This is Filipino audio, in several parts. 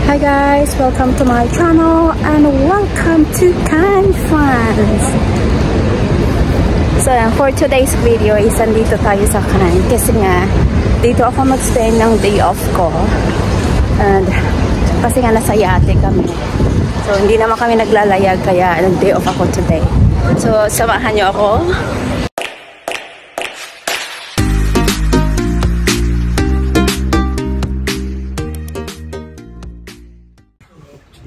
Hi guys, welcome to my channel and welcome to Cannes, France. So for today's video is andito tayo sa Cannes kasi nga dito ako mag-spend ng day off ko and kasi nga nasa yate kami. So hindi naman kami naglalayag kaya nag-day off ako today. So samahan niyo ako.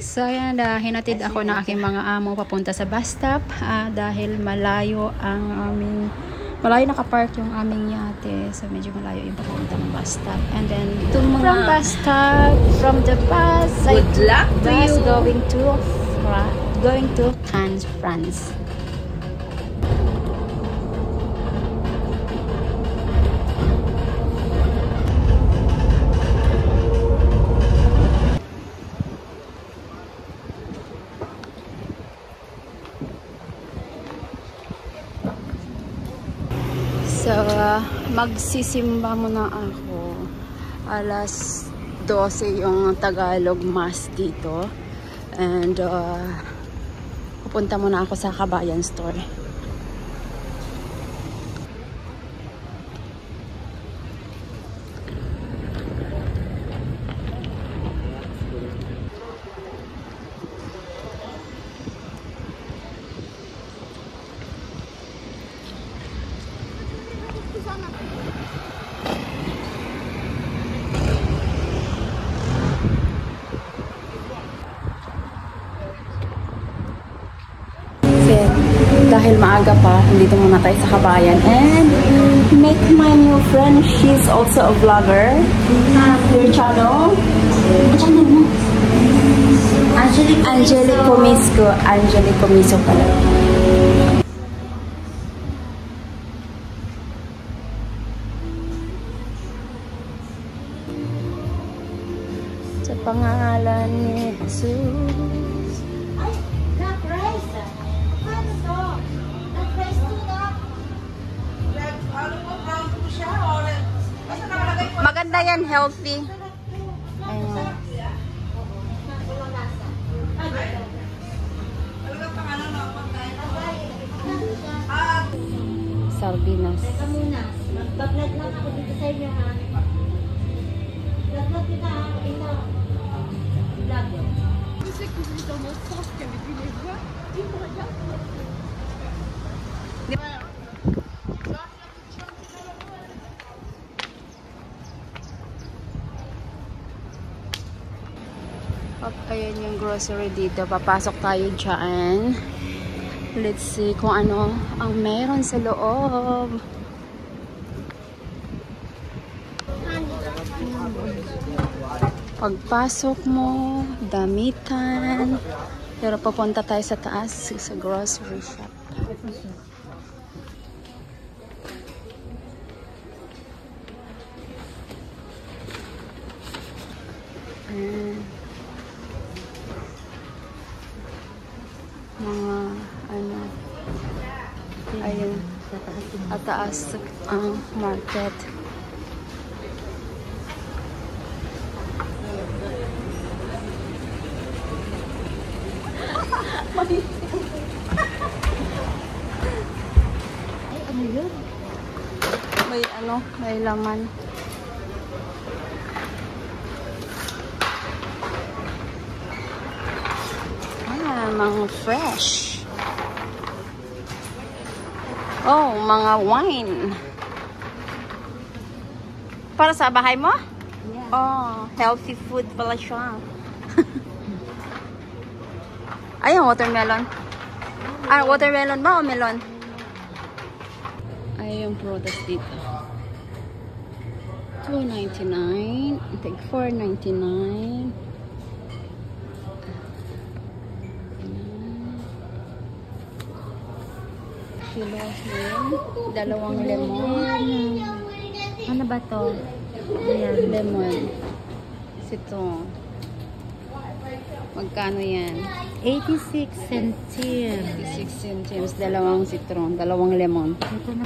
So yan, hinatid ako ng aking mga amo papunta sa bus stop dahil malayo nakapark yung aming yate. So medyo malayo yung papunta ng bus stop. And then from bus stop, from the bus, good luck to you. Going to Cannes, France. So, magsisimba muna ako. Alas 12 yung Tagalog Mass dito. And, pupunta muna ako sa Kabayan Store. Dahil maaga pa, dito muna tayo sa Kabayan and meet my new friend. She's also a vlogger. Your channel? Channel mo? Angelic Comisco. Angelic Comisco pala. Sa pangalan ni Jesus. Maganda yan, healthy. Ayun. Sardinas. Mag-vlog lang ako dito sa inyo, ha? Vlog kita, ha? Ito. Vlog yun. Tu sais que vous êtes dans mon sens, qu'avec une voix, tu me regardes. Ayan yung grocery dito. Papasok tayo dyan. Let's see kung ano ang meron sa loob. Pagpasok mo, damitan. Pero papunta tayo sa taas sa grocery shop. Mga ano, ayun, ataas ang market. Ay, ano yun? May laman. Mga fresh. Oh, mga wine. Para sa bahay mo? Yeah. Oh, healthy food pala siya. Ayun, watermelon. Ah, watermelon ba o melon? Ayun yung products dito. $2.99. Take $4.99. Dalawang lemon. Ano ba to? Ayan. Lemon. Ito. Magkano yan? 86 centimes. 86 centimes. Dalawang citron. Dalawang lemon. Ito na.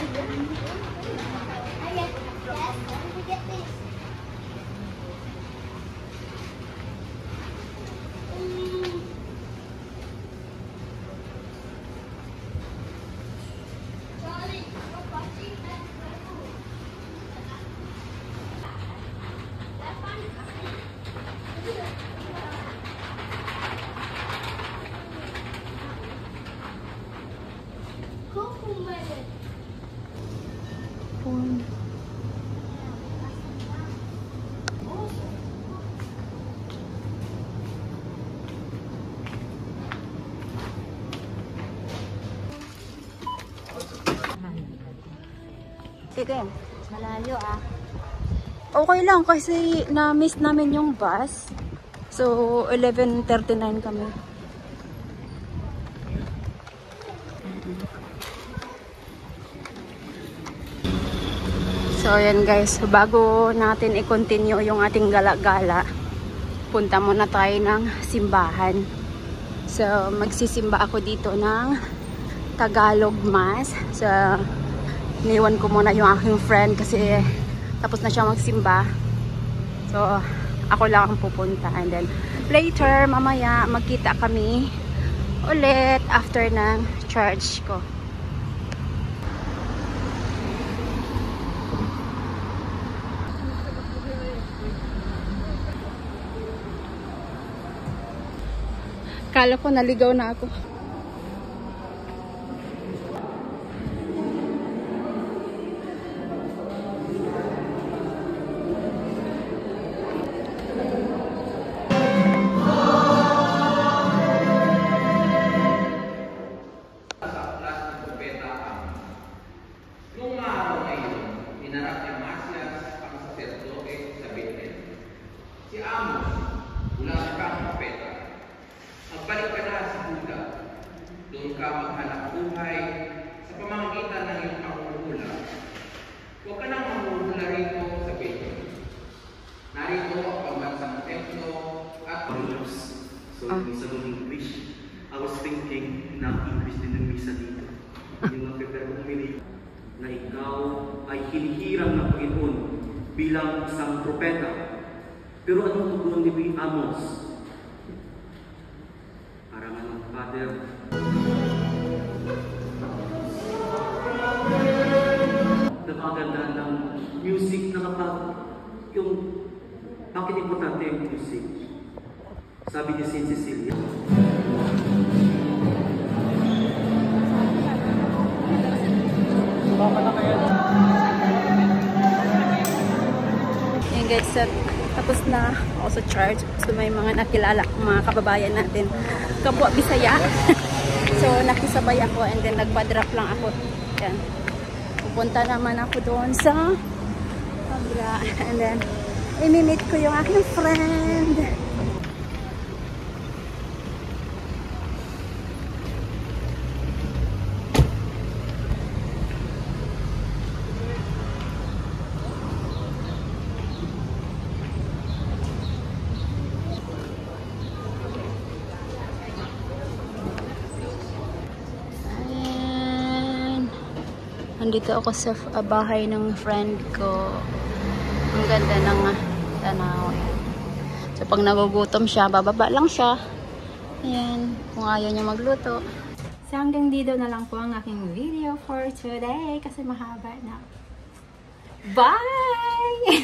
din. Malayo ah. Okay lang kasi na-miss namin yung bus. So, 11:39 kami. So, ayan guys. Bago natin i-continue yung ating gala-gala, punta muna tayo ng simbahan. So, magsisimba ako dito ng Tagalog Mass. So, iniwan ko muna yung aking friend kasi tapos na siya magsimba. So, ako lang ang pupunta. And then, later, mamaya, magkita kami ulit after ng church ko. Kala ko naligaw na ako. Magbalik ka na sa Buda. Doon ka maghanap buhay sa pamamagitan ng iyong panghuhula. Huwag ka nang manghuhula rito sa Bethel. Narito ang pambansang templo at So, minsan ng English, I was thinking na English din ng misa dito. Yung mga prepare kong minili na ikaw ay hinihirang ng Panginoon bilang isang propeta. Pero anong tugon ni Amos? Father, napakaganda ng music na kapag yung bakit importante yung music? Sabi ni Saint Cecilia. Ayan guys, tapos na ako sa church. So may mga nakilala mga kababayan natin. Kapwa Bisaya. So nakisabay ako and then nagpa-drop lang ako. Yan. Pupunta naman ako doon sa kabila. And then i-meet ko yung aking friend. Nandito ako sa bahay ng friend ko. Ang ganda ng tanawin. So pag nagugutom siya, bababa lang siya. Ayan, kung ayaw niya magluto. So hanggang dito na lang po ang aking video for today kasi mahaba na. Bye!